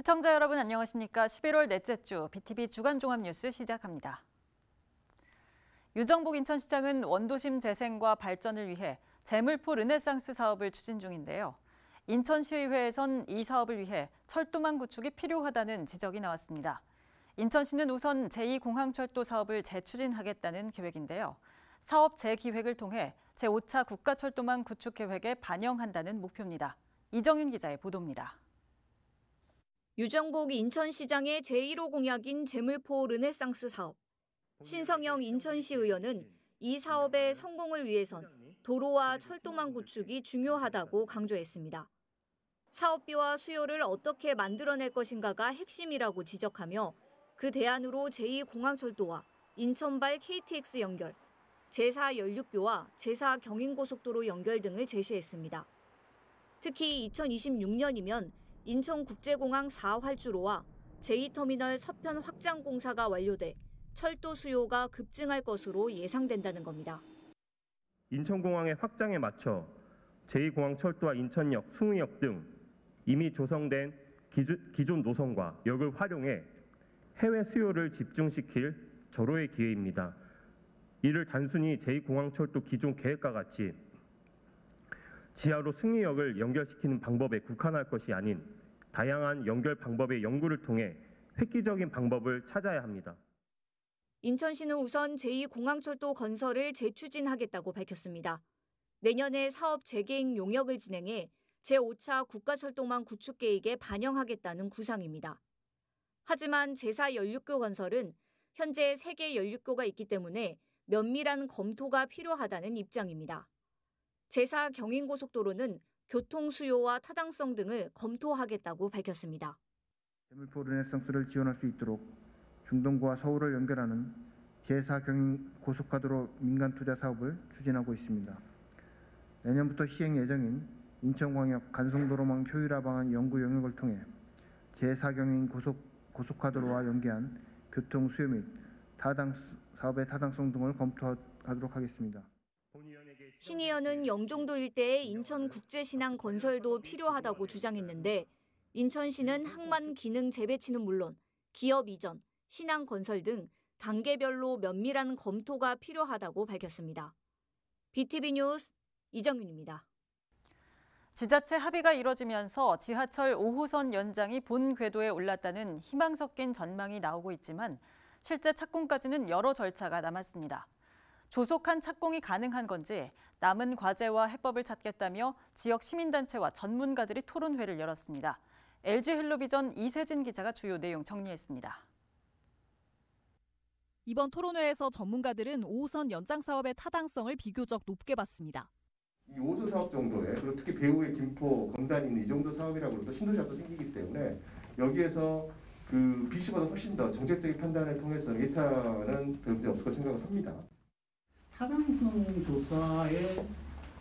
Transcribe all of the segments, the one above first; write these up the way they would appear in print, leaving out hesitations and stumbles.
시청자 여러분 안녕하십니까? 11월 넷째 주 BTV 주간 종합 뉴스 시작합니다. 유정복 인천시장은 원도심 재생과 발전을 위해 재물포 르네상스 사업을 추진 중인데요. 인천시의회에선 이 사업을 위해 철도망 구축이 필요하다는 지적이 나왔습니다. 인천시는 우선 제2공항철도 사업을 재추진하겠다는 계획인데요. 사업 재기획을 통해 제5차 국가철도망 구축 계획에 반영한다는 목표입니다. 이정윤 기자의 보도입니다. 유정복 인천시장의 제1호 공약인 재물포 르네상스 사업. 신성영 인천시 의원은 이 사업의 성공을 위해선 도로와 철도망 구축이 중요하다고 강조했습니다. 사업비와 수요를 어떻게 만들어낼 것인가가 핵심이라고 지적하며 그 대안으로 제2공항철도와 인천발 KTX 연결, 제4 연륙교와 제4 경인고속도로 연결 등을 제시했습니다. 특히 2026년이면 인천국제공항 4활주로와 제2터미널 서편 확장 공사가 완료돼 철도 수요가 급증할 것으로 예상된다는 겁니다. 인천공항의 확장에 맞춰 제2공항철도와 인천역, 숭의역 등 이미 조성된 기존 노선과 역을 활용해 해외 수요를 집중시킬 절호의 기회입니다. 이를 단순히 제2공항철도 기존 계획과 같이 지하로 숭의역을 연결시키는 방법에 국한할 것이 아닌 다양한 연결 방법의 연구를 통해 획기적인 방법을 찾아야 합니다. 인천시는 우선 제2공항철도 건설을 재추진하겠다고 밝혔습니다. 내년에 사업 재계획 용역을 진행해 제5차 국가철도망 구축 계획에 반영하겠다는 구상입니다. 하지만 제4 연륙교 건설은 현재 3개 연륙교가 있기 때문에 면밀한 검토가 필요하다는 입장입니다. 제4 경인고속도로는 교통 수요와 타당성 등을 검토하겠다고 밝혔습니다. 재물포 르네상스를 지원할 수 있도록 중동부와 서울을 연결하는 제4 경인고속화도로 민간 투자 사업을 추진하고 있습니다. 내년부터 시행 예정인 인천광역 간송도로망 효율화 방안 연구 영역을 통해 제4 경인고속화도로와 연계한 교통 수요 및 사업의 타당성 등을 검토하도록 하겠습니다. 신 의원은 영종도 일대에 인천국제신항 건설도 필요하다고 주장했는데 인천시는 항만 기능 재배치는 물론 기업 이전, 신항 건설 등 단계별로 면밀한 검토가 필요하다고 밝혔습니다. BTV 뉴스 이정윤입니다. 지자체 합의가 이뤄지면서 지하철 5호선 연장이 본 궤도에 올랐다는 희망 섞인 전망이 나오고 있지만 실제 착공까지는 여러 절차가 남았습니다. 조속한 착공이 가능한 건지 남은 과제와 해법을 찾겠다며 지역 시민단체와 전문가들이 토론회를 열었습니다. LG헬로비전 이세진 기자가 주요 내용 정리했습니다. 이번 토론회에서 전문가들은 5호선 연장 사업의 타당성을 비교적 높게 봤습니다. 이 5조 사업 정도에 그리고 특히 배후에 김포, 검단이 있는 이 정도 사업이라고 또 신도시가 또 생기기 때문에 여기에서 그 BC보다 훨씬 더 정책적인 판단을 통해서 예타는 별 문제 없을 거라 생각을 합니다. 타당성 조사의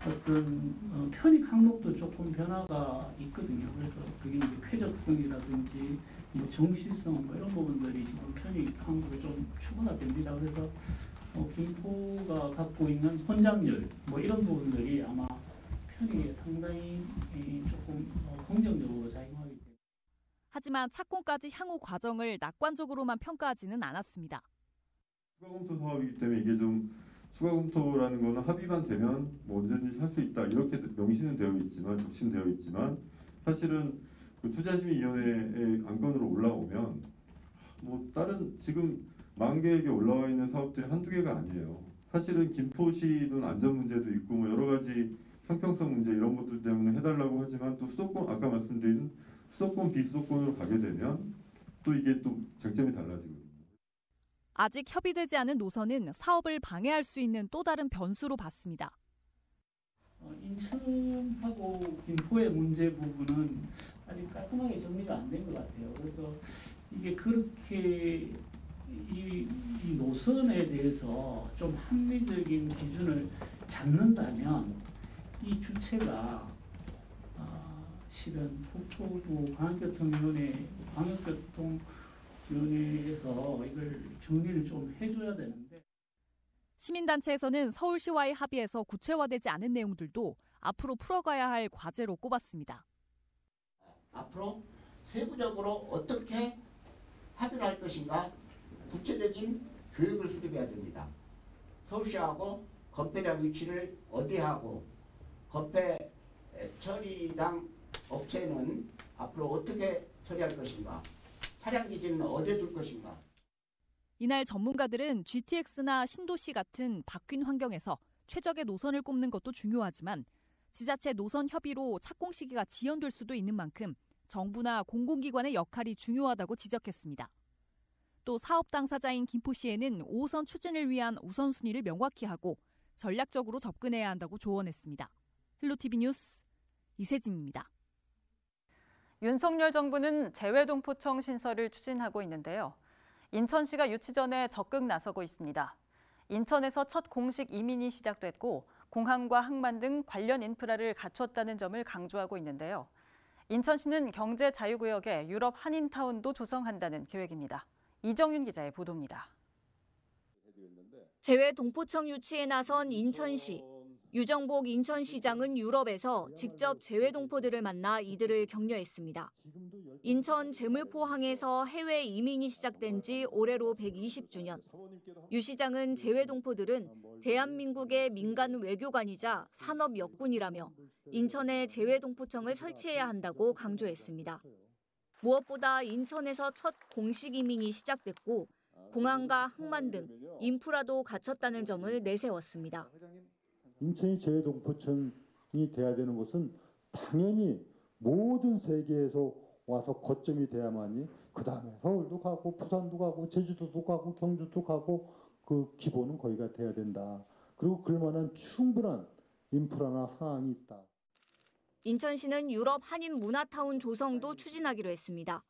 어떤 편익 항목도 조금 변화가 있거든요. 그래서 그게 이제 쾌적성이라든지 뭐 정시성 뭐 이런 부분들이 지금 편익 항목이 좀 추가가 됩니다. 그래서 김포가 갖고 있는 혼잡률 뭐 이런 부분들이 아마 편익에 상당히 조금 긍정적으로 작용하기 때문에. 하지만 착공까지 향후 과정을 낙관적으로만 평가하지는 않았습니다. 추가검토 사업이기 때문에 이게 좀 추가검토라는 거는 합의만 되면 뭐 언제든지 할 수 있다 이렇게 명시는 되어 있지만 적시되어 있지만 사실은 그 투자심의위원회의 안건으로 올라오면 뭐 다른 지금 만계획에 올라와 있는 사업들이 한두 개가 아니에요. 사실은 김포시는 안전 문제도 있고 뭐 여러 가지 형평성 문제 이런 것들 때문에 해달라고 하지만 또 수도권 아까 말씀드린 수도권 비수도권으로 가게 되면 또 이게 또 쟁점이 달라지거든요. 아직 협의되지 않은 노선은 사업을 방해할 수 있는 또 다른 변수로 봤습니다. 인천하고 김포의 문제 부분은 아직 깔끔하게 정리가 안 된 것 같아요. 그래서 이게 그렇게 이 노선에 대해서 좀 합리적인 기준을 잡는다면 이 주체가 실은 국토부 광역교통위원회에서 이걸 정리를 좀 해줘야 되는데. 시민단체에서는 서울시와의 합의에서 구체화되지 않은 내용들도 앞으로 풀어가야 할 과제로 꼽았습니다. 앞으로 세부적으로 어떻게 합의를 할 것인가 구체적인 교육을 수립해야 됩니다. 서울시하고 건폐량 위치를 어디에 하고 건폐 처리당 업체는 앞으로 어떻게 처리할 것인가, 차량 기지는 어디에 둘 것인가. 이날 전문가들은 GTX나 신도시 같은 바뀐 환경에서 최적의 노선을 꼽는 것도 중요하지만 지자체 노선 협의로 착공 시기가 지연될 수도 있는 만큼 정부나 공공기관의 역할이 중요하다고 지적했습니다. 또 사업 당사자인 김포시에는 5호선 추진을 위한 우선순위를 명확히 하고 전략적으로 접근해야 한다고 조언했습니다. 헬로티비 뉴스 이세진입니다. 윤석열 정부는 재외동포청 신설을 추진하고 있는데요. 인천시가 유치 전에 적극 나서고 있습니다. 인천에서 첫 공식 이민이 시작됐고 공항과 항만 등 관련 인프라를 갖췄다는 점을 강조하고 있는데요. 인천시는 경제 자유구역에 유럽 한인타운도 조성한다는 계획입니다. 이정윤 기자의 보도입니다. 재외동포청 유치에 나선 인천시. 유정복 인천시장은 유럽에서 직접 재외동포들을 만나 이들을 격려했습니다. 인천 제물포항에서 해외 이민이 시작된 지 올해로 120주년. 유 시장은 재외동포들은 대한민국의 민간 외교관이자 산업 역군이라며 인천에 재외동포청을 설치해야 한다고 강조했습니다. 무엇보다 인천에서 첫 공식 이민이 시작됐고 공항과 항만 등 인프라도 갖췄다는 점을 내세웠습니다. 인천이 재외동포청이 돼야 되는 것은 당연히 모든 세계에서 와서 거점이 돼야만이 그다음에 서울도 가고 부산도 가고 제주도도 가고 경주도 가고 그 기본은 거기가 돼야 된다. 그리고 그럴만한 충분한 인프라나 상황이 있다. 인천시는 유럽 한인 문화타운 조성도 추진하기로 했습니다.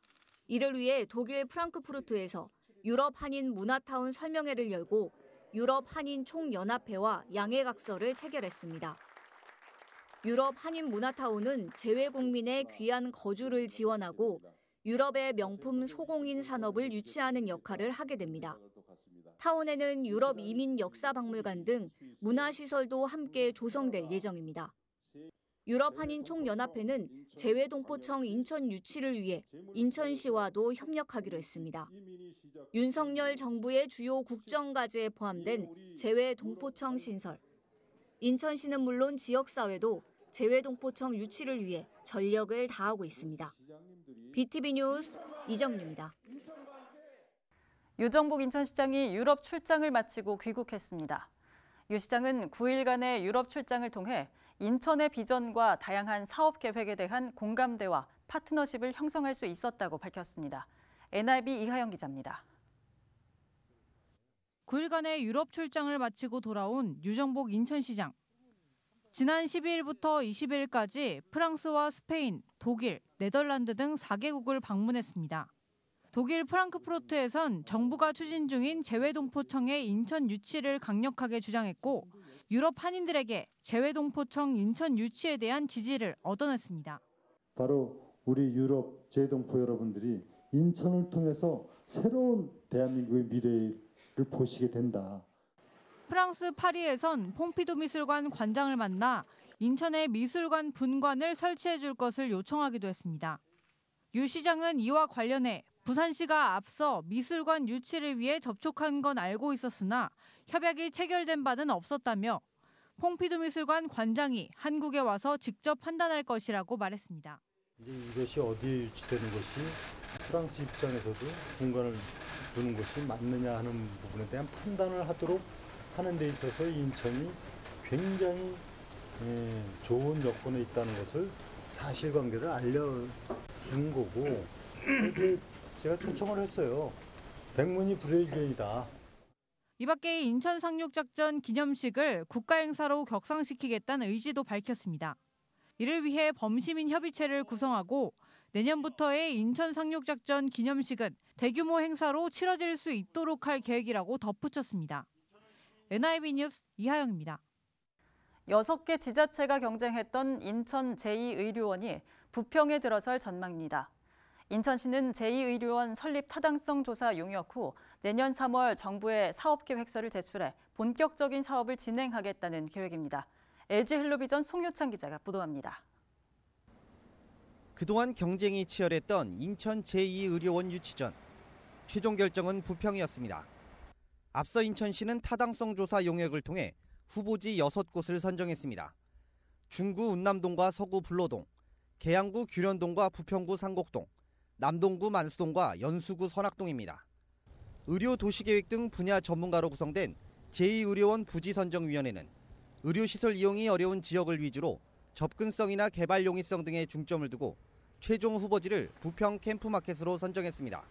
이를 위해 독일 프랑크푸르트에서 유럽 한인 문화타운 설명회를 열고 유럽 한인 총연합회와 양해각서를 체결했습니다. 유럽 한인 문화타운은 재외국민의 귀한 거주를 지원하고 유럽의 명품 소공인 산업을 유치하는 역할을 하게 됩니다. 타운에는 유럽 이민 역사박물관 등 문화시설도 함께 조성될 예정입니다. 유럽 한인 총연합회는 재외동포청 인천 유치를 위해 인천시와도 협력하기로 했습니다. 윤석열 정부의 주요 국정과제에 포함된 재외동포청 신설. 인천시는 물론 지역사회도 재외동포청 유치를 위해 전력을 다하고 있습니다. BTV 뉴스 이정유입니다. 유정복 인천시장이 유럽 출장을 마치고 귀국했습니다. 유 시장은 9일간의 유럽 출장을 통해 인천의 비전과 다양한 사업 계획에 대한 공감대와 파트너십을 형성할 수 있었다고 밝혔습니다. NIB 이하영 기자입니다. 9일간의 유럽 출장을 마치고 돌아온 유정복 인천시장. 지난 12일부터 20일까지 프랑스와 스페인, 독일, 네덜란드 등 4개국을 방문했습니다. 독일 프랑크푸르트에선 정부가 추진 중인 재외동포청의 인천 유치를 강력하게 주장했고 유럽 한인들에게 재외동포청 인천 유치에 대한 지지를 얻어냈습니다. 바로 우리 유럽 재외동포 여러분들이 인천을 통해서 새로운 대한민국의 미래를 보시게 된다. 프랑스 파리에선 폼피두 미술관 관장을 만나 인천에 미술관 분관을 설치해 줄 것을 요청하기도 했습니다. 유 시장은 이와 관련해 부산시가 앞서 미술관 유치를 위해 접촉한 건 알고 있었으나 협약이 체결된 바는 없었다며 폼피두 미술관 관장이 한국에 와서 직접 판단할 것이라고 말했습니다. 이것이 어디에 유치되는 것이 프랑스 입장에서도 공간을 두는 것이 맞느냐 하는 부분에 대한 판단을 하도록 하는 데 있어서 인천이 굉장히 좋은 여건에 있다는 것을 사실관계를 알려준 거고 이제 제가 초청을 했어요. 백문이 불여일견이다. 이 밖에 인천 상륙작전 기념식을 국가행사로 격상시키겠다는 의지도 밝혔습니다. 이를 위해 범시민 협의체를 구성하고 내년부터의 인천 상륙작전 기념식은 대규모 행사로 치러질 수 있도록 할 계획이라고 덧붙였습니다. NIB 뉴스 이하영입니다. 6개 지자체가 경쟁했던 인천 제2의료원이 부평에 들어설 전망입니다. 인천시는 제2의료원 설립 타당성 조사 용역 후 내년 3월 정부에 사업계획서를 제출해 본격적인 사업을 진행하겠다는 계획입니다. LG 헬로비전 송효창 기자가 보도합니다. 그동안 경쟁이 치열했던 인천 제2의료원 유치전. 최종 결정은 부평이었습니다. 앞서 인천시는 타당성 조사 용역을 통해 후보지 6곳을 선정했습니다. 중구 운남동과 서구 불로동, 계양구 규련동과 부평구 상곡동, 남동구 만수동과 연수구 선악동입니다. 의료 도시계획 등 분야 전문가로 구성된 제2의료원 부지선정위원회는 의료시설 이용이 어려운 지역을 위주로 접근성이나 개발 용이성 등에 중점을 두고 최종 후보지를 부평 캠프마켓으로 선정했습니다.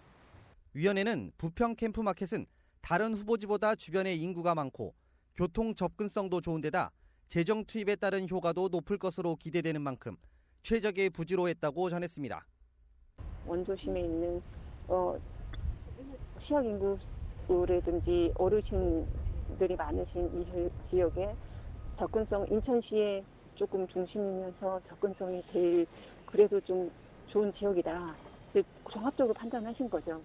위원회는 부평 캠프마켓은 다른 후보지보다 주변에 인구가 많고 교통 접근성도 좋은 데다 재정 투입에 따른 효과도 높을 것으로 기대되는 만큼 최적의 부지로 했다고 전했습니다. 원도심에 있는 취약 인구라든지 어르신들이 많으신 이 지역에 접근성, 인천시에 조금 중심이면서 접근성이 제일 그래도 좀 좋은 지역이다. 종합적으로 판단하신 거죠.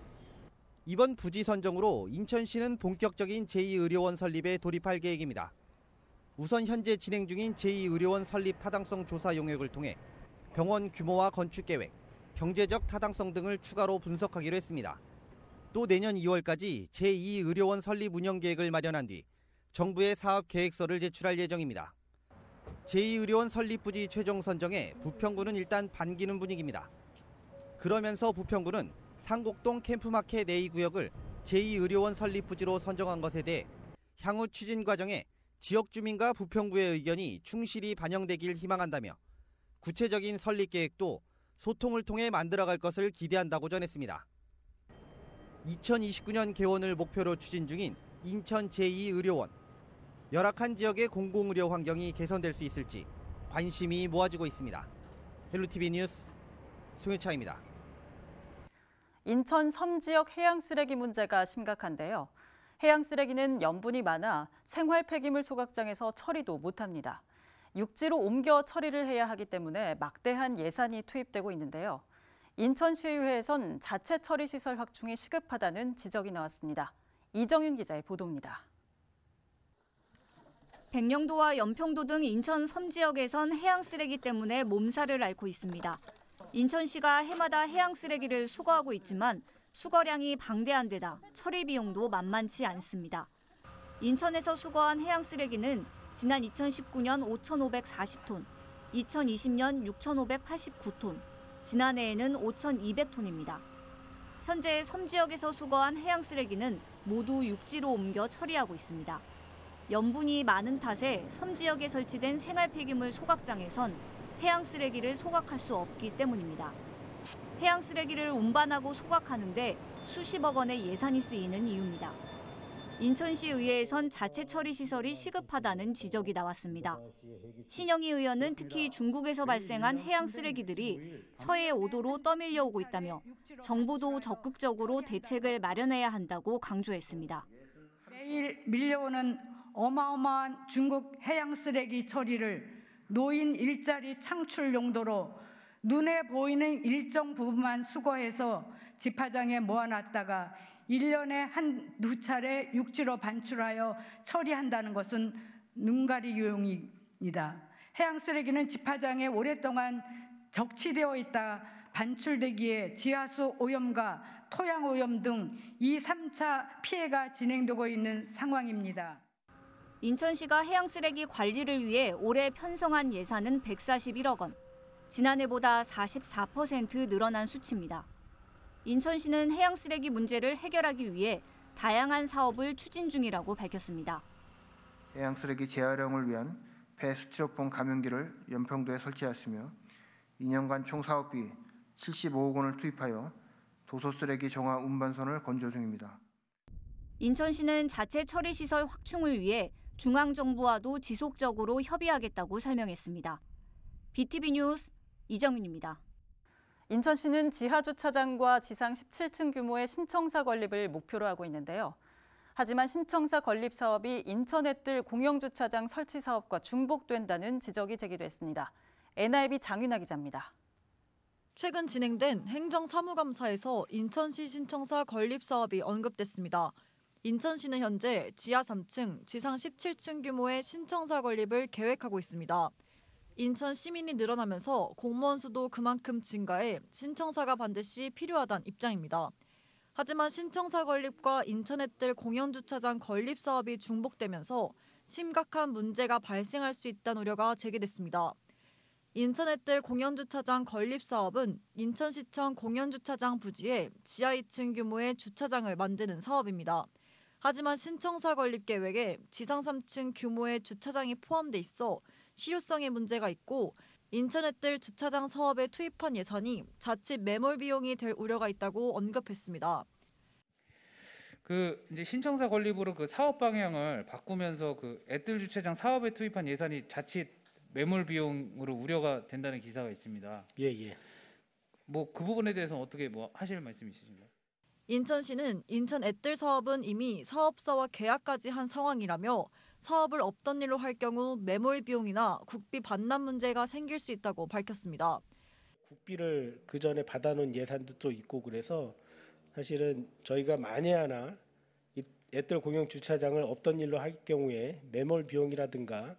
이번 부지 선정으로 인천시는 본격적인 제2의료원 설립에 돌입할 계획입니다. 우선 현재 진행 중인 제2의료원 설립 타당성 조사 용역을 통해 병원 규모와 건축 계획, 경제적 타당성 등을 추가로 분석하기로 했습니다. 또 내년 2월까지 제2의료원 설립 운영 계획을 마련한 뒤 정부에 사업 계획서를 제출할 예정입니다. 제2의료원 설립 부지 최종 선정에 부평구는 일단 반기는 분위기입니다. 그러면서 부평구는 상곡동 캠프마켓 A 구역을 제2의료원 설립 부지로 선정한 것에 대해 향후 추진 과정에 지역 주민과 부평구의 의견이 충실히 반영되길 희망한다며 구체적인 설립 계획도 소통을 통해 만들어갈 것을 기대한다고 전했습니다. 2029년 개원을 목표로 추진 중인 인천 제2의료원. 열악한 지역의 공공의료 환경이 개선될 수 있을지 관심이 모아지고 있습니다. 헬로티비 뉴스 송유차입니다. 인천 섬지역 해양 쓰레기 문제가 심각한데요. 해양 쓰레기는 염분이 많아 생활 폐기물 소각장에서 처리도 못합니다. 육지로 옮겨 처리를 해야 하기 때문에 막대한 예산이 투입되고 있는데요. 인천시의회에선 자체 처리 시설 확충이 시급하다는 지적이 나왔습니다. 이정윤 기자의 보도입니다. 백령도와 연평도 등 인천 섬지역에선 해양 쓰레기 때문에 몸살을 앓고 있습니다. 인천시가 해마다 해양 쓰레기를 수거하고 있지만 수거량이 방대한 데다 처리 비용도 만만치 않습니다. 인천에서 수거한 해양 쓰레기는 지난 2019년 5,540톤, 2020년 6,589톤, 지난해에는 5,200톤입니다. 현재 섬지역에서 수거한 해양 쓰레기는 모두 육지로 옮겨 처리하고 있습니다. 염분이 많은 탓에 섬지역에 설치된 생활 폐기물 소각장에선 해양 쓰레기를 소각할 수 없기 때문입니다. 해양 쓰레기를 운반하고 소각하는데 수십억 원의 예산이 쓰이는 이유입니다. 인천시 의회에선 자체 처리 시설이 시급하다는 지적이 나왔습니다. 신영희 의원은 특히 중국에서 발생한 해양 쓰레기들이 서해 5도로 떠밀려오고 있다며 정부도 적극적으로 대책을 마련해야 한다고 강조했습니다. 매일 밀려오는 어마어마한 중국 해양 쓰레기 처리를 노인 일자리 창출 용도로 눈에 보이는 일정 부분만 수거해서 집화장에 모아놨다가 1년에 한두 차례 육지로 반출하여 처리한다는 것은 눈가리용입니다. 해양 쓰레기는 집화장에 오랫동안 적치되어 있다 반출되기에 지하수 오염과 토양 오염 등 2, 3차 피해가 진행되고 있는 상황입니다. 인천시가 해양 쓰레기 관리를 위해 올해 편성한 예산은 141억 원. 지난해보다 44% 늘어난 수치입니다. 인천시는 해양 쓰레기 문제를 해결하기 위해 다양한 사업을 추진 중이라고 밝혔습니다. 해양 쓰레기 재활용을 위한 폐스티로폼 감용기를 연평도에 설치하였으며 2년간 총 사업비 75억 원을 투입하여 도소 쓰레기 정화 운반선을 건조 중입니다. 인천시는 자체 처리 시설 확충을 위해 중앙정부와도 지속적으로 협의하겠다고 설명했습니다. BTV 뉴스 이정윤입니다. 인천시는 지하주차장과 지상 17층 규모의 신청사 건립을 목표로 하고 있는데요. 하지만 신청사 건립 사업이 인천에 뜰 공영주차장 설치 사업과 중복된다는 지적이 제기됐습니다. NIB 장윤아 기자입니다. 최근 진행된 행정사무감사에서 인천시 신청사 건립 사업이 언급됐습니다. 인천시는 현재 지하 3층, 지상 17층 규모의 신청사 건립을 계획하고 있습니다. 인천 시민이 늘어나면서 공무원 수도 그만큼 증가해 신청사가 반드시 필요하다는 입장입니다. 하지만 신청사 건립과 인터넷들 공영주차장 건립 사업이 중복되면서 심각한 문제가 발생할 수 있다는 우려가 제기됐습니다. 인터넷들 공영주차장 건립 사업은 인천시청 공영주차장 부지에 지하 2층 규모의 주차장을 만드는 사업입니다. 하지만 신청사 건립 계획에 지상 3층 규모의 주차장이 포함돼 있어 실효성에 문제가 있고 인터넷들 주차장 사업에 투입한 예산이 자칫 매몰 비용이 될 우려가 있다고 언급했습니다. 이제 신청사 건립으로 그 사업 방향을 바꾸면서 그 앱들 주차장 사업에 투입한 예산이 자칫 매몰 비용으로 우려가 된다는 기사가 있습니다. 예. 그 부분에 대해서 어떻게 하실 말씀 있으신가요? 인천시는 인천 앱들 사업은 이미 사업자와 계약까지 한 상황이라며 사업을 없던 일로 할 경우 매몰 비용이나 국비 반납 문제가 생길 수 있다고 밝혔습니다. 국비를 그 전에 받아놓은 예산도 또 있고 그래서 사실은 저희가 만에 하나 이 앱들 공영 주차장을 없던 일로 할 경우에 매몰 비용이라든가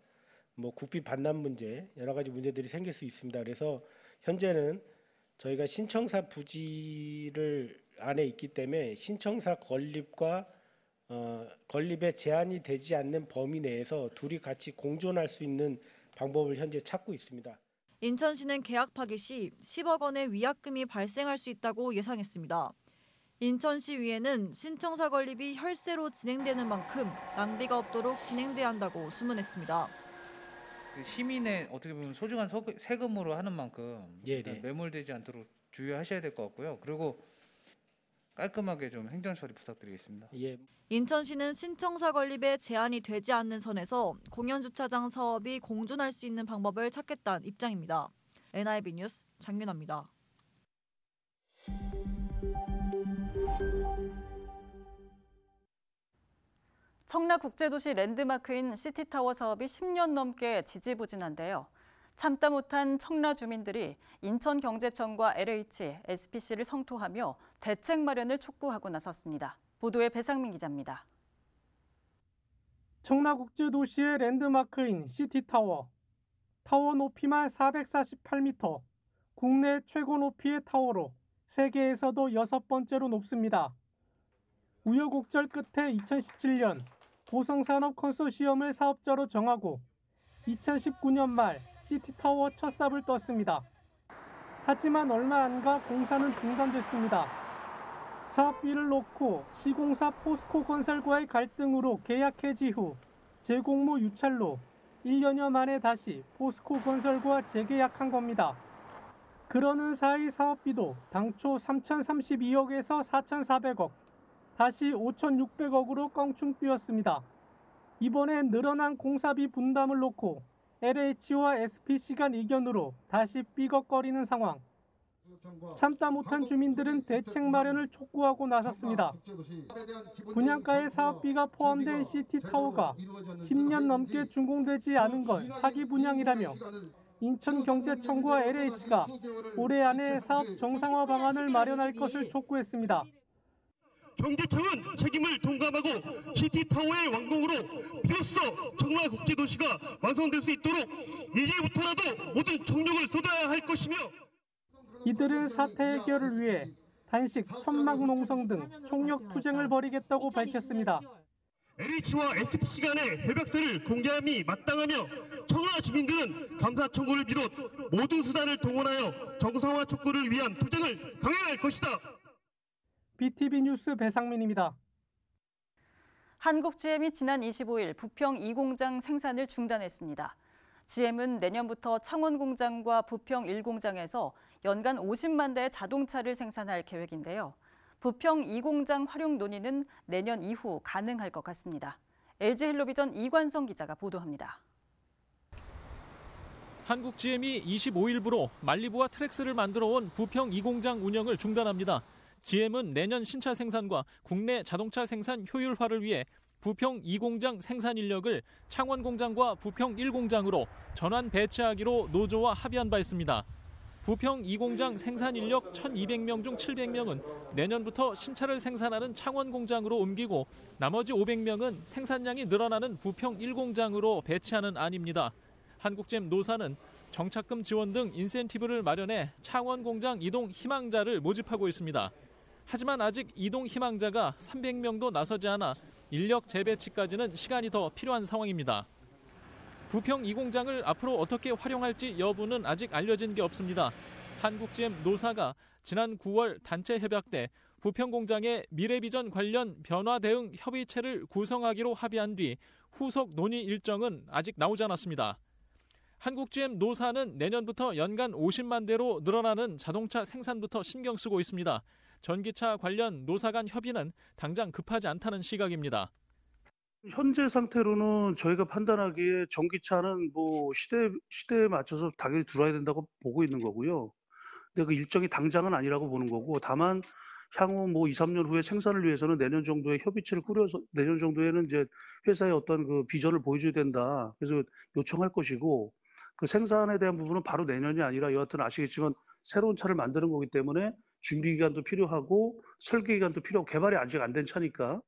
국비 반납 문제 여러 가지 문제들이 생길 수 있습니다. 그래서 현재는 저희가 신청사 부지를 안에 있기 때문에 신청사 건립과 건립에 제한이 되지 않는 범위 내에서 둘이 같이 공존할 수 있는 방법을 현재 찾고 있습니다. 인천시는 계약 파기 시 10억 원의 위약금이 발생할 수 있다고 예상했습니다. 인천시위에는 신청사 건립이 혈세로 진행되는 만큼 낭비가 없도록 진행돼야 한다고 수문했습니다. 시민의 어떻게 보면 소중한 세금으로 하는 만큼 매몰되지 않도록 주의하셔야 될 것 같고요. 그리고 깔끔하게 좀 행정 처리 부탁드리겠습니다. 인천시는 신청사 건립에 제한이 되지 않는 선에서 공영주차장 사업이 공존할 수 있는 방법을 찾겠다는 입장입니다. NIB 뉴스 장윤아입니다. 청라국제도시 랜드마크인 시티타워 사업이 10년 넘게 지지부진한데요. 참다 못한 청라 주민들이 인천경제청과 LH, SPC를 성토하며 대책 마련을 촉구하고 나섰습니다. 보도에 배상민 기자입니다. 청라국제도시의 랜드마크인 시티타워. 타워 높이만 448m, 국내 최고 높이의 타워로 세계에서도 6번째로 높습니다. 우여곡절 끝에 2017년 보성산업 컨소시엄을 사업자로 정하고 2019년 말 시티타워 첫 삽을 떴습니다. 하지만 얼마 안 가 공사는 중단됐습니다. 사업비를 놓고 시공사 포스코 건설과의 갈등으로 계약 해지 후 재공모 유찰로 1년여 만에 다시 포스코 건설과 재계약한 겁니다. 그러는 사이 사업비도 당초 3,032억에서 4,400억, 다시 5,600억으로 껑충 뛰었습니다. 이번에 늘어난 공사비 분담을 놓고 LH와 SPC 간 이견으로 다시 삐걱거리는 상황. 참다 못한 주민들은 대책 마련을 촉구하고 나섰습니다. 분양가에 사업비가 포함된 시티타워가 10년 넘게 준공되지 않은 건 사기 분양이라며 인천경제청과 LH가 올해 안에 사업 정상화 방안을 마련할 것을 촉구했습니다. 경제청은 책임을 동감하고 시티타워의 완공으로 비로소 청라국제도시가 완성될 수 있도록 이제부터라도 모든 총력을 쏟아야 할 것이며 이들은 사태 해결을 위해 단식, 천막 농성 등 총력 투쟁을 벌이겠다고 밝혔습니다. LH와 SPC 간의 협약서를 공개함이 마땅하며 청라 주민들은 감사 청구를 비롯 모든 수단을 동원하여 정상화 촉구를 위한 투쟁을 강행할 것이다. BTV 뉴스 배상민입니다. 한국GM이 지난 25일 부평 2공장 생산을 중단했습니다. GM은 내년부터 창원 공장과 부평 1공장에서 연간 50만 대의 자동차를 생산할 계획인데요. 부평 2공장 활용 논의는 내년 이후 가능할 것 같습니다. LG헬로비전 이관성 기자가 보도합니다. 한국GM이 25일부로 말리부와 트랙스를 만들어온 부평 2공장 운영을 중단합니다. GM은 내년 신차 생산과 국내 자동차 생산 효율화를 위해 부평 2공장 생산 인력을 창원 공장과 부평 1공장으로 전환 배치하기로 노조와 합의한 바 있습니다. 부평 2공장 생산 인력 1,200명 중 700명은 내년부터 신차를 생산하는 창원 공장으로 옮기고 나머지 500명은 생산량이 늘어나는 부평 1공장으로 배치하는 안입니다. 한국GM 노사는 정착금 지원 등 인센티브를 마련해 창원 공장 이동 희망자를 모집하고 있습니다. 하지만 아직 이동 희망자가 300명도 나서지 않아 인력 재배치까지는 시간이 더 필요한 상황입니다. 부평 2공장을 앞으로 어떻게 활용할지 여부는 아직 알려진 게 없습니다. 한국GM 노사가 지난 9월 단체 협약 때 부평 공장의 미래비전 관련 변화 대응 협의체를 구성하기로 합의한 뒤 후속 논의 일정은 아직 나오지 않았습니다. 한국GM 노사는 내년부터 연간 50만 대로 늘어나는 자동차 생산부터 신경 쓰고 있습니다. 전기차 관련 노사 간 협의는 당장 급하지 않다는 시각입니다. 현재 상태로는 저희가 판단하기에 전기차는 시대에 맞춰서 당연히 들어야 된다고 보고 있는 거고요. 근데 그 일정이 당장은 아니라고 보는 거고, 다만 향후 2, 3년 후에 생산을 위해서는 내년 정도에 협의체를 꾸려서 내년 정도에는 이제 회사의 어떤 그 비전을 보여줘야 된다. 그래서 요청할 것이고, 그 생산에 대한 부분은 바로 내년이 아니라 여하튼 아시겠지만 새로운 차를 만드는 거기 때문에 준비 기간도 필요하고 설계 기간도 필요하고 개발이 아직 안 된 차니까.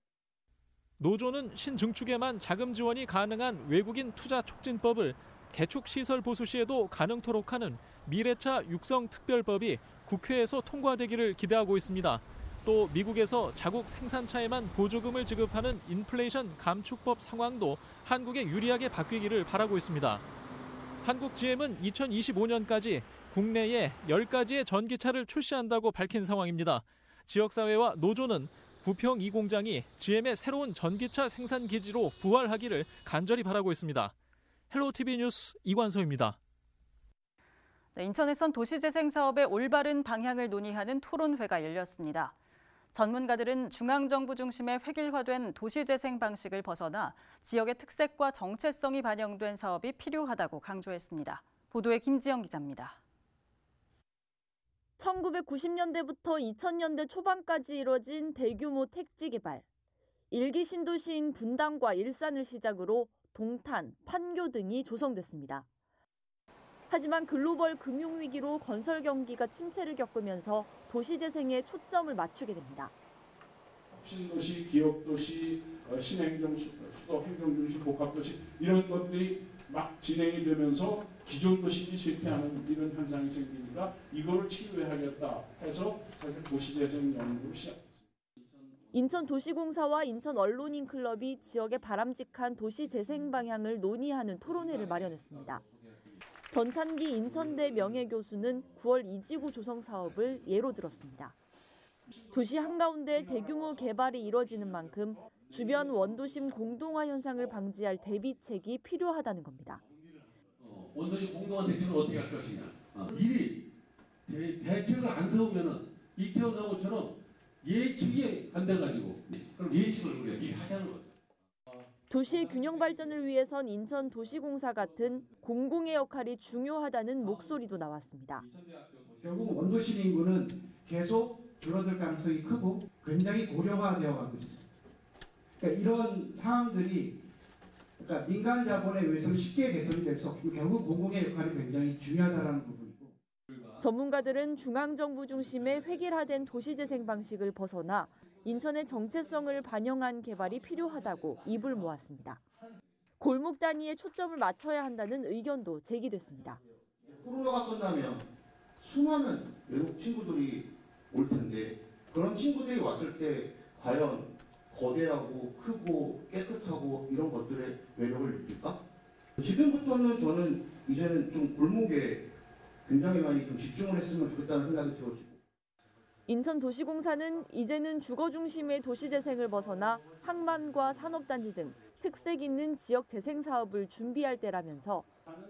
노조는 신증축에만 자금 지원이 가능한 외국인 투자 촉진법을 개축 시설 보수 시에도 가능토록 하는 미래차 육성 특별법이 국회에서 통과되기를 기대하고 있습니다. 또 미국에서 자국 생산차에만 보조금을 지급하는 인플레이션 감축법 상황도 한국에 유리하게 바뀌기를 바라고 있습니다. 한국GM은 2025년까지 국내에 10가지의 전기차를 출시한다고 밝힌 상황입니다. 지역사회와 노조는 부평 2공장이 GM의 새로운 전기차 생산 기지로 부활하기를 간절히 바라고 있습니다. 헬로티비 뉴스 이관소입니다. 네, 인천에선 도시재생 사업의 올바른 방향을 논의하는 토론회가 열렸습니다. 전문가들은 중앙정부 중심의 획일화된 도시재생 방식을 벗어나 지역의 특색과 정체성이 반영된 사업이 필요하다고 강조했습니다. 보도에 김지영 기자입니다. 1990년대부터 2000년대 초반까지 이뤄진 대규모 택지 개발. 1기 신도시인 분당과 일산을 시작으로 동탄, 판교 등이 조성됐습니다. 하지만 글로벌 금융위기로 건설 경기가 침체를 겪으면서 도시재생에 초점을 맞추게 됩니다. 신도시, 기업도시, 신행정수도, 행정중시, 복합도시 이런 것들이 막 진행이 되면서 기존 도시들이 쇠퇴하는 이런 현상이 생기니까 이거를 치유해야겠다 해서 사실 도시재생 연구를 시작했습니다. 인천도시공사와 인천언론인클럽이 지역의 바람직한 도시재생 방향을 논의하는 토론회를 마련했습니다. 전찬기 인천대 명예교수는 9월 이지구 조성 사업을 예로 들었습니다. 도시 한가운데 대규모 개발이 이뤄지는 만큼 주변 원도심 공동화 현상을 방지할 대비책이 필요하다는 겁니다. 원도심 공동화 대책을 어떻게 할 것이냐. 미리 대책을 안 세우면 이태원 사고처럼 예측이 안 돼가지고 그럼 예측을 우리가 미리 하자는 거죠. 도시의 균형 발전을 위해선 인천도시공사 같은 공공의 역할이 중요하다는 목소리도 나왔습니다. 결국 원도심 인구는 계속 줄어들 가능성이 크고 굉장히 고령화되어 가고 있습니다. 그러니까 이런 상황들이 그러니까 민간 자본에 의해서 쉽게 개선이 돼서 결국 공공의 역할이 굉장히 중요하다는 부분이고. 전문가들은 중앙정부 중심의 획일화된 도시재생 방식을 벗어나 인천의 정체성을 반영한 개발이 필요하다고 입을 모았습니다. 골목 단위에 초점을 맞춰야 한다는 의견도 제기됐습니다. 코로나가 끝나면 수많은 외국 친구들이 올 텐데 그런 친구들이 왔을 때 과연 거대하고 크고 깨끗하고 이런 것들의 매력을 느낄까? 지금부터는 저는 이제는 좀 골목에 굉장히 많이 좀 집중을 했으면 좋겠다는 생각이 들어지고. 인천도시공사는 이제는 주거 중심의 도시재생을 벗어나 항만과 산업단지 등 특색 있는 지역 재생 사업을 준비할 때라면서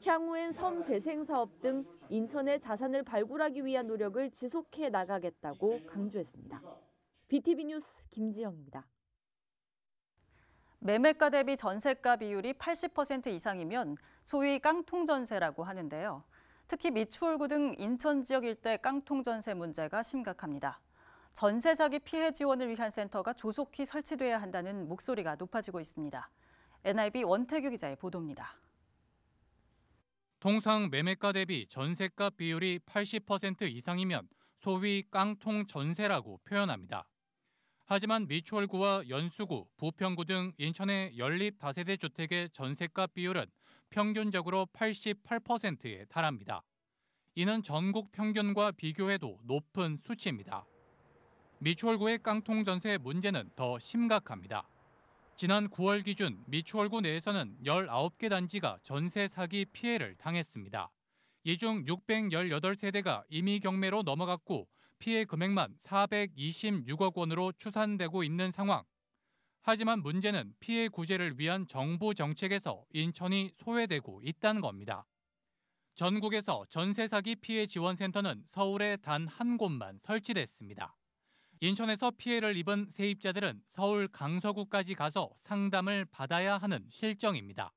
향후엔 섬 재생 사업 등 인천의 자산을 발굴하기 위한 노력을 지속해 나가겠다고 강조했습니다. BTV 뉴스 김지영입니다. 매매가 대비 전세가 비율이 80% 이상이면 소위 깡통전세라고 하는데요. 특히 미추홀구 등 인천 지역 일대 깡통전세 문제가 심각합니다. 전세 사기 피해 지원을 위한 센터가 조속히 설치돼야 한다는 목소리가 높아지고 있습니다. NIB 원태규 기자의 보도입니다. 통상 매매가 대비 전세가 비율이 80% 이상이면 소위 깡통 전세라고 표현합니다. 하지만 미추홀구와 연수구, 부평구 등 인천의 연립 다세대 주택의 전세가 비율은 평균적으로 88%에 달합니다. 이는 전국 평균과 비교해도 높은 수치입니다. 미추홀구의 깡통 전세 문제는 더 심각합니다. 지난 9월 기준 미추홀구 내에서는 19개 단지가 전세 사기 피해를 당했습니다. 이 중 618세대가 임의 경매로 넘어갔고 피해 금액만 426억 원으로 추산되고 있는 상황. 하지만 문제는 피해 구제를 위한 정부 정책에서 인천이 소외되고 있다는 겁니다. 전국에서 전세 사기 피해 지원센터는 서울에 단 한 곳만 설치됐습니다. 인천에서 피해를 입은 세입자들은 서울 강서구까지 가서 상담을 받아야 하는 실정입니다.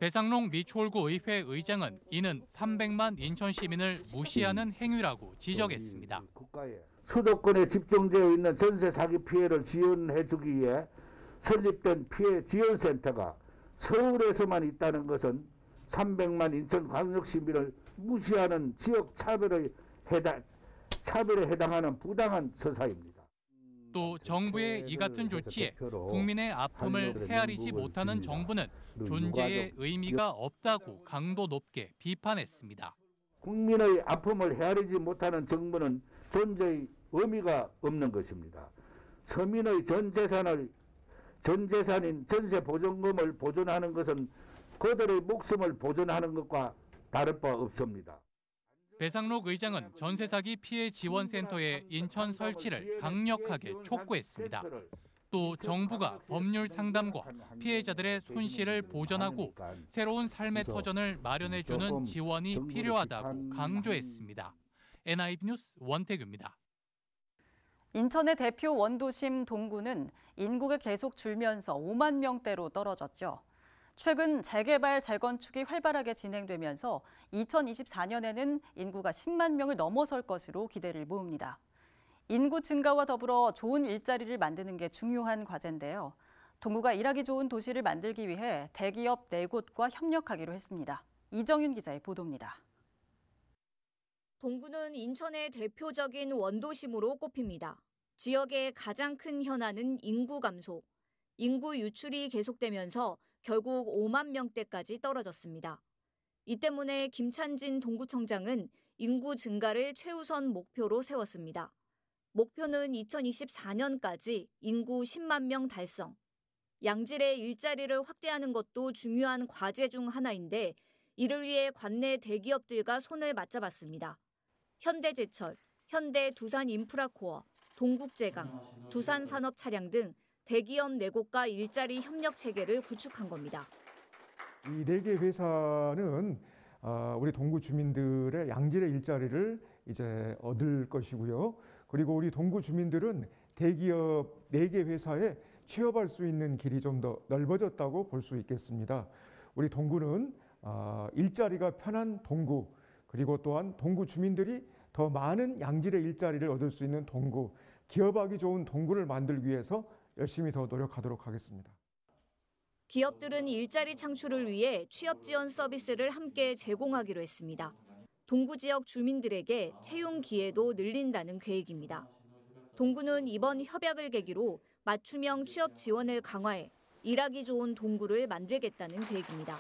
배상록 미추홀구 의회 의장은 이는 300만 인천 시민을 무시하는 행위라고 지적했습니다. 수도권에 집중되어 있는 전세 사기 피해를 지원해주기 위해 설립된 피해 지원센터가 서울에서만 있다는 것은 300만 인천광역 시민을 무시하는 지역 차별에 해당하는 부당한 서사입니다. 또 정부의 이 같은 조치에 국민의 아픔을 헤아리지 못하는 정부는 존재의 의미가 없다고 강도 높게 비판했습니다. 국민의 아픔을 헤아리지 못하는 정부는 존재의 의미가 없는 것입니다. 서민의 전 재산인 전세 보전금을 보존하는 것은 그들의 목숨을 보존하는 것과 다를 바 없습니다. 배상록 의장은 전세 사기 피해 지원센터의 인천 설치를 강력하게 촉구했습니다. 또 정부가 법률 상담과 피해자들의 손실을 보전하고 새로운 삶의 터전을 마련해주는 지원이 필요하다고 강조했습니다. NIB 뉴스 원태규입니다. 인천의 대표 원도심 동구는 인구가 계속 줄면서 5만 명대로 떨어졌죠. 최근 재개발, 재건축이 활발하게 진행되면서 2024년에는 인구가 10만 명을 넘어설 것으로 기대를 모읍니다. 인구 증가와 더불어 좋은 일자리를 만드는 게 중요한 과제인데요. 동구가 일하기 좋은 도시를 만들기 위해 대기업 4곳과 협력하기로 했습니다. 이정윤 기자의 보도입니다. 동구는 인천의 대표적인 원도심으로 꼽힙니다. 지역의 가장 큰 현안은 인구 감소. 인구 유출이 계속되면서 결국 5만 명대까지 떨어졌습니다. 이 때문에 김찬진 동구청장은 인구 증가를 최우선 목표로 세웠습니다. 목표는 2024년까지 인구 10만 명 달성. 양질의 일자리를 확대하는 것도 중요한 과제 중 하나인데 이를 위해 관내 대기업들과 손을 맞잡았습니다. 현대제철, 현대두산인프라코어, 동국제강, 두산산업차량 등 대기업 4곳과 일자리 협력 체계를 구축한 겁니다. 이 4개 회사는 우리 동구 주민들의 양질의 일자리를 이제 얻을 것이고요. 그리고 우리 동구 주민들은 대기업 4개 회사에 취업할 수 있는 길이 좀 더 넓어졌다고 볼 수 있겠습니다. 우리 동구는 일자리가 편한 동구, 그리고 또한 동구 주민들이 더 많은 양질의 일자리를 얻을 수 있는 동구, 기업하기 좋은 동구를 만들기 위해서 열심히 더 노력하도록 하겠습니다. 기업들은 일자리 창출을 위해 취업 지원 서비스를 함께 제공하기로 했습니다. 동구 지역 주민들에게 채용 기회도 늘린다는 계획입니다. 동구는 이번 협약을 계기로 맞춤형 취업 지원을 강화해 일하기 좋은 동구를 만들겠다는 계획입니다.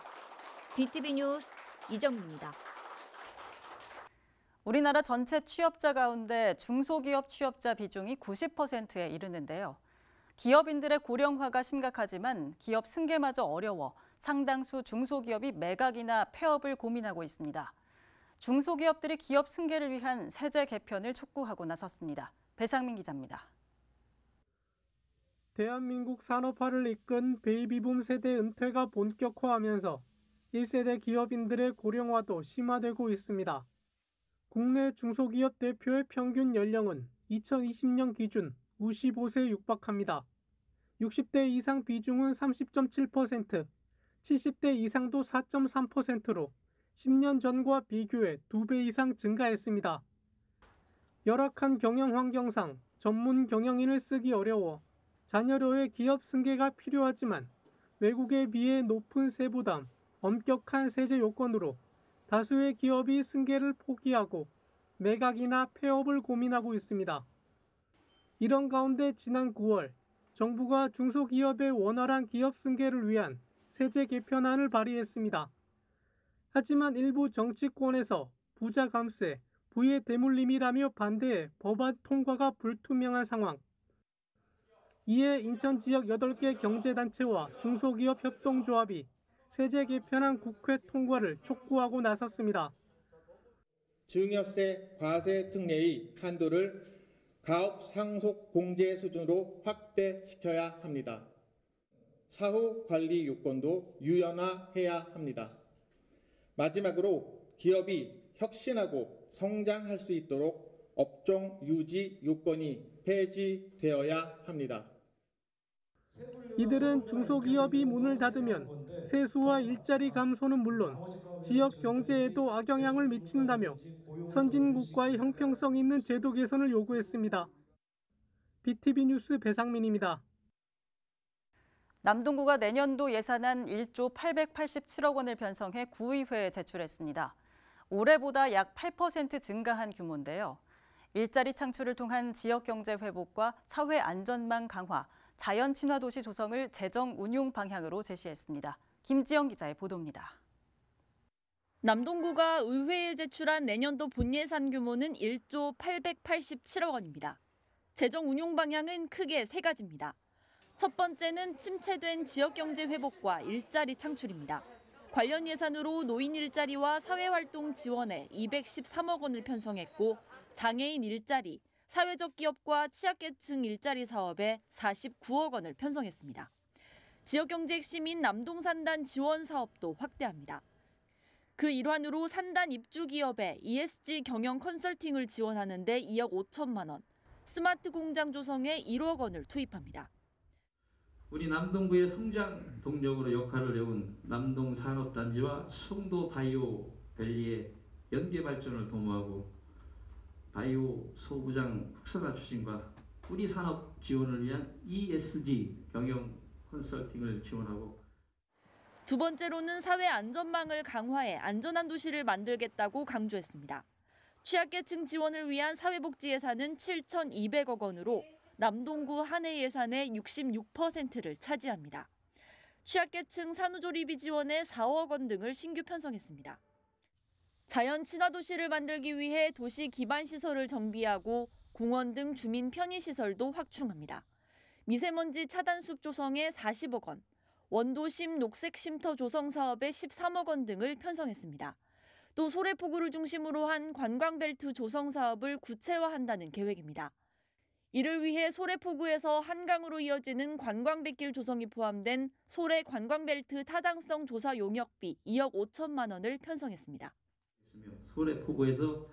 BTV 뉴스 이정입니다. 우리나라 전체 취업자 가운데 중소기업 취업자 비중이 90%에 이르는데요. 기업인들의 고령화가 심각하지만 기업 승계마저 어려워 상당수 중소기업이 매각이나 폐업을 고민하고 있습니다. 중소기업들이 기업 승계를 위한 세제 개편을 촉구하고 나섰습니다. 배상민 기자입니다. 대한민국 산업화를 이끈 베이비붐 세대 은퇴가 본격화하면서 1세대 기업인들의 고령화도 심화되고 있습니다. 국내 중소기업 대표의 평균 연령은 2020년 기준 55세에 육박합니다. 60대 이상 비중은 30.7%, 70대 이상도 4.3%로 10년 전과 비교해 2배 이상 증가했습니다. 열악한 경영 환경상 전문 경영인을 쓰기 어려워 자녀로의 기업 승계가 필요하지만 외국에 비해 높은 세부담, 엄격한 세제 요건으로 다수의 기업이 승계를 포기하고 매각이나 폐업을 고민하고 있습니다. 이런 가운데 지난 9월 정부가 중소기업의 원활한 기업 승계를 위한 세제 개편안을 발의했습니다. 하지만 일부 정치권에서 부자 감세, 부의 대물림이라며 반대해 법안 통과가 불투명한 상황. 이에 인천 지역 8개 경제단체와 중소기업 협동조합이 세제 개편안 국회 통과를 촉구하고 나섰습니다. 증여세 과세 특례의 한도를 가업 상속 공제 수준으로 확대시켜야 합니다. 사후 관리 요건도 유연화해야 합니다. 마지막으로 기업이 혁신하고 성장할 수 있도록 업종 유지 요건이 폐지되어야 합니다. 이들은 중소기업이 문을 닫으면 세수와 일자리 감소는 물론 지역 경제에도 악영향을 미친다며 선진국과의 형평성 있는 제도 개선을 요구했습니다. BTV 뉴스 배상민입니다. 남동구가 내년도 예산안 1조 887억 원을 편성해 구의회에 제출했습니다. 올해보다 약 8% 증가한 규모인데요. 일자리 창출을 통한 지역경제 회복과 사회 안전망 강화, 자연 친화 도시 조성을 재정 운용 방향으로 제시했습니다. 김지영 기자의 보도입니다. 남동구가 의회에 제출한 내년도 본예산 규모는 1조 887억 원입니다. 재정 운용 방향은 크게 3가지입니다. 첫 번째는 침체된 지역경제 회복과 일자리 창출입니다. 관련 예산으로 노인 일자리와 사회활동 지원에 213억 원을 편성했고 장애인 일자리, 사회적 기업과 취약계층 일자리 사업에 49억 원을 편성했습니다. 지역경제 핵심인 남동산단 지원 사업도 확대합니다. 그 일환으로 산단 입주 기업에 ESG 경영 컨설팅을 지원하는 데 2억 5천만 원, 스마트 공장 조성에 1억 원을 투입합니다. 우리 남동구의 성장 동력으로 역할을 해온 남동산업단지와 송도 바이오밸리의 연계 발전을 도모하고 바이오 소부장 국산화 추진과 뿌리 산업 지원을 위한 ESG 경영 컨설팅을 지원하고 두 번째로는 사회 안전망을 강화해 안전한 도시를 만들겠다고 강조했습니다. 취약계층 지원을 위한 사회복지 예산은 7,200억 원으로 남동구 한 해 예산의 66%를 차지합니다. 취약계층 산후조리비 지원에 4억 원 등을 신규 편성했습니다. 자연 친화 도시를 만들기 위해 도시 기반 시설을 정비하고 공원 등 주민 편의 시설도 확충합니다. 미세먼지 차단숲 조성에 40억 원, 원도심 녹색 쉼터 조성 사업에 13억 원 등을 편성했습니다. 또 소래포구를 중심으로 한 관광벨트 조성 사업을 구체화한다는 계획입니다. 이를 위해 소래포구에서 한강으로 이어지는 관광백길 조성이 포함된 소래 관광벨트 타당성 조사 용역비 2억 5천만 원을 편성했습니다. 소래포구에서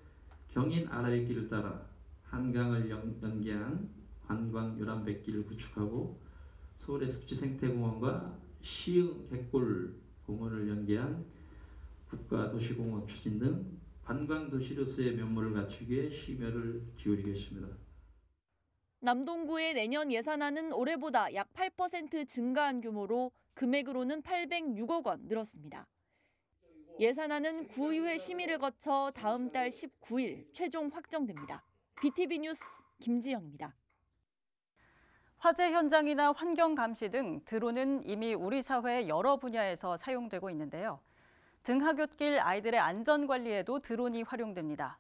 경인 아라뱃길을 따라 한강을 연계한 관광 요람백길을 구축하고 소래 습지생태공원과 시흥 객골 공원을 연계한 국가도시공원 추진 등 관광도시로서의 면모를 갖추기 위해 심혈을 기울이겠습니다. 남동구의 내년 예산안은 올해보다 약 8% 증가한 규모로 금액으로는 806억 원 늘었습니다. 예산안은 구의회 심의를 거쳐 다음 달 19일 최종 확정됩니다. BTV 뉴스 김지영입니다. 화재 현장이나 환경 감시 등 드론은 이미 우리 사회의 여러 분야에서 사용되고 있는데요. 등하굣길 아이들의 안전 관리에도 드론이 활용됩니다.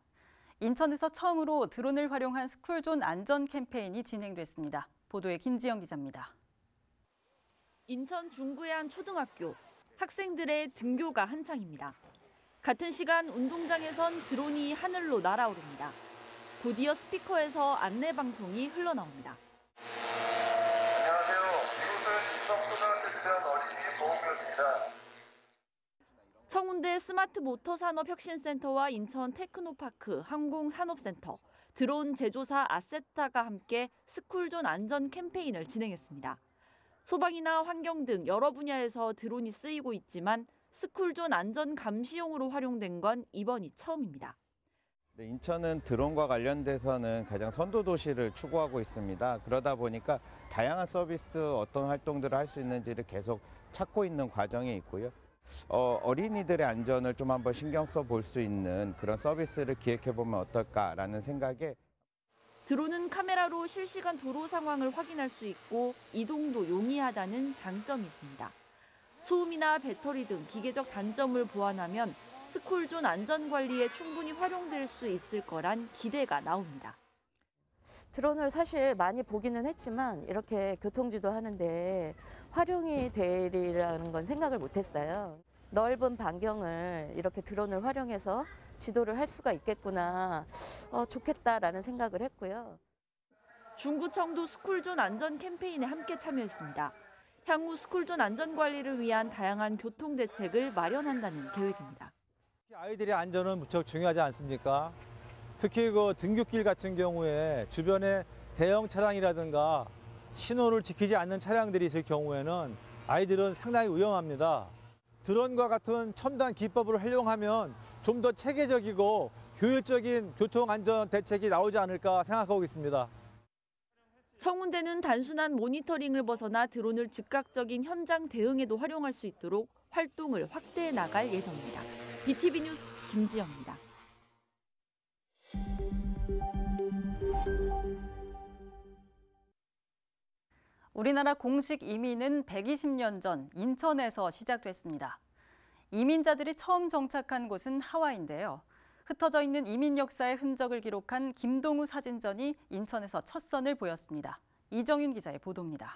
인천에서 처음으로 드론을 활용한 스쿨존 안전 캠페인이 진행됐습니다. 보도에 김지영 기자입니다. 인천 중구의 한 초등학교, 학생들의 등교가 한창입니다. 같은 시간 운동장에선 드론이 하늘로 날아오릅니다. 곧이어 스피커에서 안내 방송이 흘러나옵니다. 안녕하세요. 이곳은 인천초등학교 대학 어린이 보호교입니다. 청운대 스마트 모터 산업 혁신센터와 인천 테크노파크 항공산업센터, 드론 제조사 아세타가 함께 스쿨존 안전 캠페인을 진행했습니다. 소방이나 환경 등 여러 분야에서 드론이 쓰이고 있지만 스쿨존 안전 감시용으로 활용된 건 이번이 처음입니다. 네, 인천은 드론과 관련돼서는 가장 선도 도시를 추구하고 있습니다. 그러다 보니까 다양한 서비스 어떤 활동들을 할 수 있는지를 계속 찾고 있는 과정에 있고요. 어린이들의 안전을 좀 한번 신경 써 볼 수 있는 그런 서비스를 기획해 보면 어떨까라는 생각에 드론은 카메라로 실시간 도로 상황을 확인할 수 있고 이동도 용이하다는 장점이 있습니다. 소음이나 배터리 등 기계적 단점을 보완하면 스쿨존 안전관리에 충분히 활용될 수 있을 거란 기대가 나옵니다. 드론을 사실 많이 보기는 했지만 이렇게 교통지도 하는데 활용이 되리라는 건 생각을 못했어요. 넓은 반경을 이렇게 드론을 활용해서 지도를 할 수가 있겠구나, 좋겠다라는 생각을 했고요. 중구청도 스쿨존 안전 캠페인에 함께 참여했습니다. 향후 스쿨존 안전관리를 위한 다양한 교통 대책을 마련한다는 계획입니다. 아이들의 안전은 무척 중요하지 않습니까? 특히 그 등굣길 같은 경우에 주변에 대형 차량이라든가 신호를 지키지 않는 차량들이 있을 경우에는 아이들은 상당히 위험합니다. 드론과 같은 첨단 기법을 활용하면 좀 더 체계적이고 효율적인 교통안전 대책이 나오지 않을까 생각하고 있습니다. 청운대는 단순한 모니터링을 벗어나 드론을 즉각적인 현장 대응에도 활용할 수 있도록 활동을 확대해 나갈 예정입니다. BTV 뉴스 김지영입니다. 우리나라 공식 이민은 120년 전 인천에서 시작됐습니다. 이민자들이 처음 정착한 곳은 하와이인데요. 흩어져 있는 이민 역사의 흔적을 기록한 김동우 사진전이 인천에서 첫 선을 보였습니다. 이정윤 기자의 보도입니다.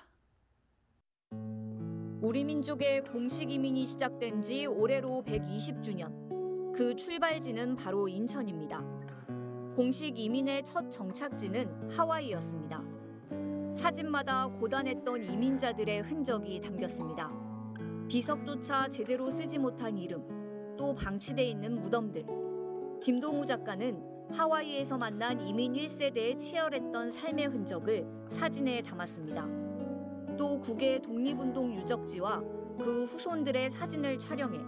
우리 민족의 공식 이민이 시작된 지 올해로 120주년. 그 출발지는 바로 인천입니다. 공식 이민의 첫 정착지는 하와이였습니다. 사진마다 고단했던 이민자들의 흔적이 담겼습니다. 비석조차 제대로 쓰지 못한 이름, 또 방치돼 있는 무덤들. 김동우 작가는 하와이에서 만난 이민 1세대의 치열했던 삶의 흔적을 사진에 담았습니다. 또 국외 독립운동 유적지와 그 후손들의 사진을 촬영해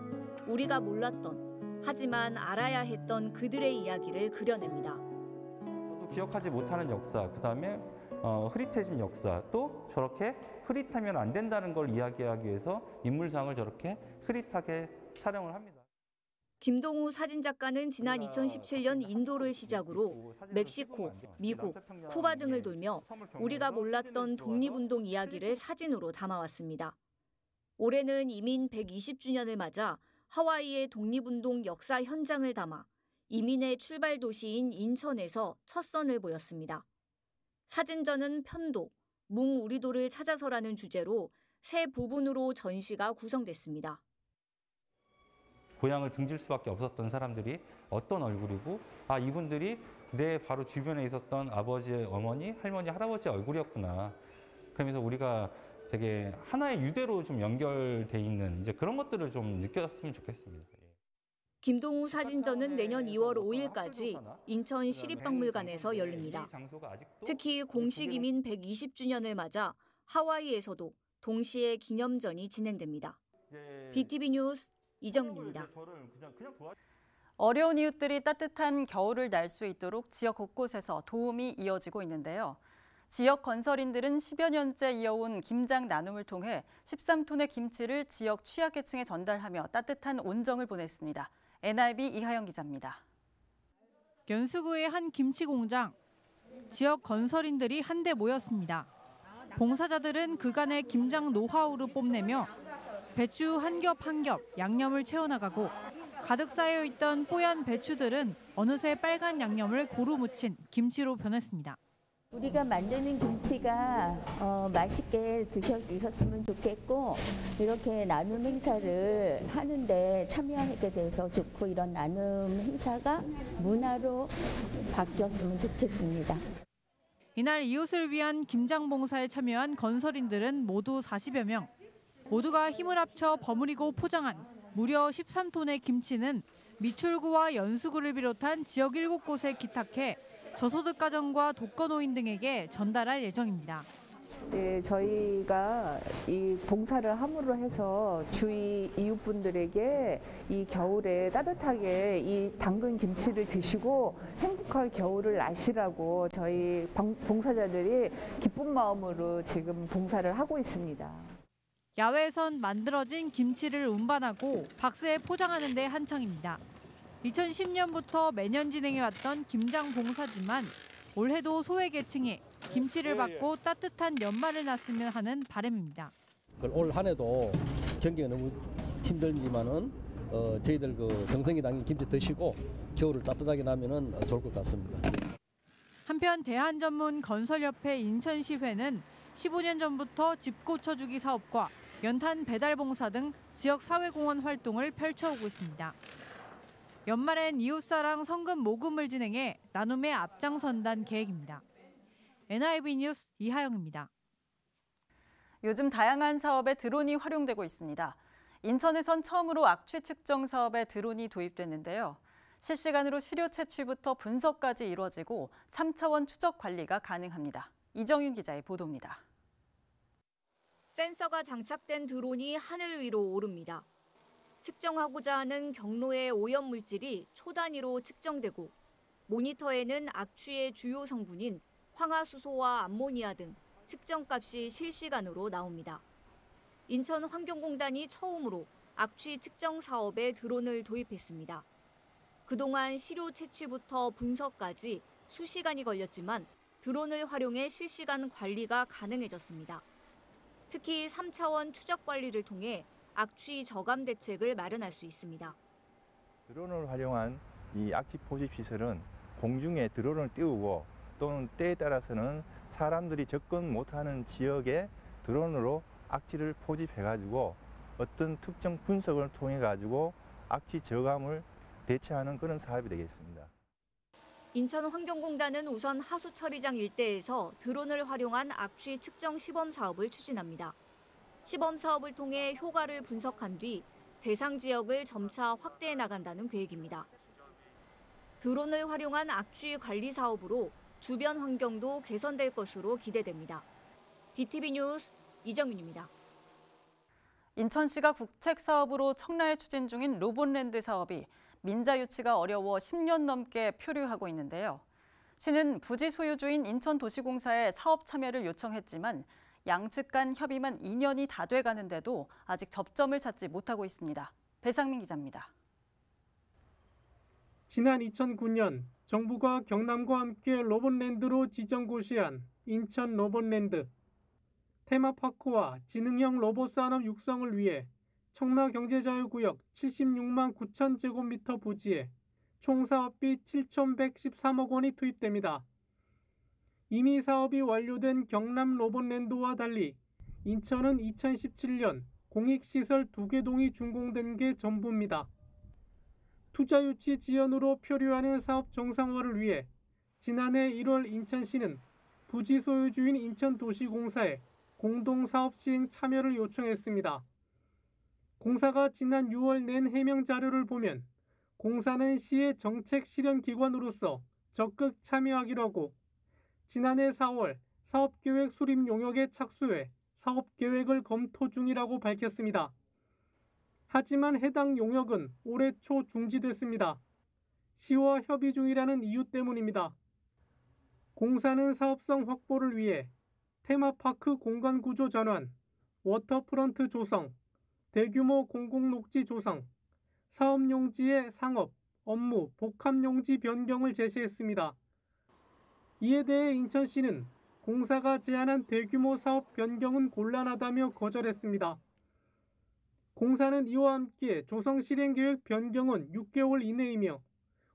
우리가 몰랐던, 하지만 알아야 했던 그들의 이야기를 그려냅니다. 저도 기억하지 못하는 역사, 그다음에 흐릿해진 역사, 또 저렇게 흐릿하면 안 된다는 걸 이야기하기 위해서 인물상을 저렇게 흐릿하게 촬영을 합니다. 김동우 사진작가는 지난 2017년 인도를 시작으로 멕시코, 미국, 쿠바 등을 돌며 우리가 몰랐던 독립운동 이야기를 사진으로 담아왔습니다. 올해는 이민 120주년을 맞아 하와이의 독립운동 역사 현장을 담아 이민의 출발 도시인 인천에서 첫 선을 보였습니다. 사진전은 편도, 뭉우리도를 찾아서라는 주제로 세 부분으로 전시가 구성됐습니다. 고향을 등질 수밖에 없었던 사람들이 어떤 얼굴이고, 아, 이분들이 내 바로 주변에 있었던 아버지, 어머니, 할머니, 할아버지 얼굴이었구나. 그러면서 우리가 되게 하나의 유대로 좀 연결돼 있는 이제 그런 것들을 좀 느꼈으면 좋겠습니다. 김동우 사진전은 내년 2월 5일까지 인천 시립박물관에서 열립니다. 특히 공식 이민 120주년을 맞아 하와이에서도 동시에 기념전이 진행됩니다. BTV 뉴스 이정윤입니다. 어려운 이웃들이 따뜻한 겨울을 날 수 있도록 지역 곳곳에서 도움이 이어지고 있는데요. 지역 건설인들은 10여 년째 이어온 김장 나눔을 통해 13톤의 김치를 지역 취약계층에 전달하며 따뜻한 온정을 보냈습니다. NIB 이하영 기자입니다. 연수구의 한 김치 공장. 지역 건설인들이 한데 모였습니다. 봉사자들은 그간의 김장 노하우를 뽐내며 배추 한 겹 한 겹 양념을 채워나가고 가득 쌓여있던 뽀얀 배추들은 어느새 빨간 양념을 고루 묻힌 김치로 변했습니다. 우리가 만드는 김치가 맛있게 드셔주셨으면 좋겠고, 이렇게 나눔 행사를 하는데 참여하게 돼서 좋고, 이런 나눔 행사가 문화로 바뀌었으면 좋겠습니다. 이날 이웃을 위한 김장 봉사에 참여한 건설인들은 모두 40여 명. 모두가 힘을 합쳐 버무리고 포장한 무려 13톤의 김치는 미출구와 연수구를 비롯한 지역 7곳에 기탁해 저소득 가정과 독거노인 등에게 전달할 예정입니다. 네, 저희가 이 봉사를 함으로 해서 주위 이웃분들에게 이 겨울에 따뜻하게 이 담근 김치를 드시고 행복한 겨울을 나시라고 저희 봉사자들이 기쁜 마음으로 지금 봉사를 하고 있습니다. 야외에선 만들어진 김치를 운반하고 박스에 포장하는 데 한창입니다. 2010년부터 매년 진행해왔던 김장 봉사지만 올해도 소외계층이 김치를 받고 따뜻한 연말을 났으면 하는 바람입니다. 올 한 해도 경기가 너무 힘들지만은 저희들 그 정성이 담긴 김치 드시고 겨울을 따뜻하게 나면은 좋을 것 같습니다. 한편 대한전문건설협회 인천시회는 15년 전부터 집 고쳐주기 사업과 연탄 배달 봉사 등 지역 사회공헌 활동을 펼쳐오고 있습니다. 연말엔 이웃사랑 성금 모금을 진행해 나눔에 앞장선다는 계획입니다. NIB 뉴스 이하영입니다. 요즘 다양한 사업에 드론이 활용되고 있습니다. 인천에선 처음으로 악취 측정 사업에 드론이 도입됐는데요. 실시간으로 시료 채취부터 분석까지 이루어지고 3차원 추적 관리가 가능합니다. 이정윤 기자의 보도입니다. 센서가 장착된 드론이 하늘 위로 오릅니다. 측정하고자 하는 경로의 오염 물질이 초 단위로 측정되고 모니터에는 악취의 주요 성분인 황화수소와 암모니아 등 측정값이 실시간으로 나옵니다. 인천환경공단이 처음으로 악취 측정 사업에 드론을 도입했습니다. 그동안 시료 채취부터 분석까지 수시간이 걸렸지만 드론을 활용해 실시간 관리가 가능해졌습니다. 특히 3차원 추적 관리를 통해 악취 저감 대책을 마련할 수 있습니다. 드론을 활용한 이 악취 포집 시설은 공중에 드론을 띄우고 또는 때에 따라서는 사람들이 접근 못하는 지역에 드론으로 악취를 포집해가지고 어떤 특정 분석을 통해가지고 악취 저감을 대체하는 그런 사업이 되겠습니다. 인천환경공단은 우선 하수처리장 일대에서 드론을 활용한 악취 측정 시범 사업을 추진합니다. 시범 사업을 통해 효과를 분석한 뒤 대상 지역을 점차 확대해 나간다는 계획입니다. 드론을 활용한 악취 관리 사업으로 주변 환경도 개선될 것으로 기대됩니다. BTV 뉴스 이정윤입니다. 인천시가 국책 사업으로 청라에 추진 중인 로봇랜드 사업이 민자 유치가 어려워 10년 넘게 표류하고 있는데요. 시는 부지 소유주인 인천도시공사에 사업 참여를 요청했지만 양측 간 협의만 2년이 다 돼가는데도 아직 접점을 찾지 못하고 있습니다. 배상민 기자입니다. 지난 2009년 정부가 경남과 함께 로봇랜드로 지정 고시한 인천 로봇랜드. 테마파크와 지능형 로봇 산업 육성을 위해 청라경제자유구역 76만 9천 제곱미터 부지에 총 사업비 7,113억 원이 투입됩니다. 이미 사업이 완료된 경남 로봇랜드와 달리 인천은 2017년 공익시설 2개 동이 준공된 게 전부입니다. 투자 유치 지연으로 표류하는 사업 정상화를 위해 지난해 1월 인천시는 부지 소유주인 인천도시공사에 공동사업 시행 참여를 요청했습니다. 공사가 지난 6월 낸 해명 자료를 보면 공사는 시의 정책 실현 기관으로서 적극 참여하기로 하고 지난해 4월 사업계획 수립 용역에 착수해 사업계획을 검토 중이라고 밝혔습니다. 하지만 해당 용역은 올해 초 중지됐습니다. 시와 협의 중이라는 이유 때문입니다. 공사는 사업성 확보를 위해 테마파크 공간 구조 전환, 워터프런트 조성, 대규모 공공녹지 조성, 사업용지의 상업, 업무, 복합용지 변경을 제시했습니다. 이에 대해 인천시는 공사가 제안한 대규모 사업 변경은 곤란하다며 거절했습니다. 공사는 이와 함께 조성 실행계획 변경은 6개월 이내이며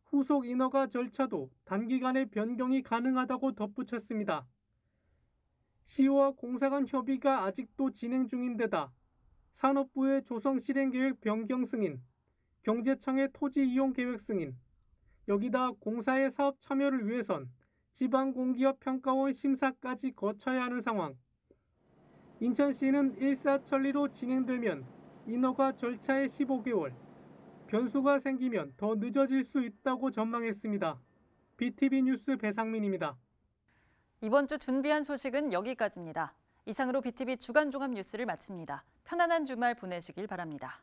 후속 인허가 절차도 단기간에 변경이 가능하다고 덧붙였습니다. 시와 공사 간 협의가 아직도 진행 중인데다 산업부의 조성 실행계획 변경 승인, 경제청의 토지 이용 계획 승인, 여기다 공사의 사업 참여를 위해선 지방공기업 평가원 심사까지 거쳐야 하는 상황. 인천시는 일사천리로 진행되면 인허가 절차의 15개월, 변수가 생기면 더 늦어질 수 있다고 전망했습니다. BTV 뉴스 배상민입니다. 이번 주 준비한 소식은 여기까지입니다. 이상으로 BTV 주간 종합 뉴스를 마칩니다. 편안한 주말 보내시길 바랍니다.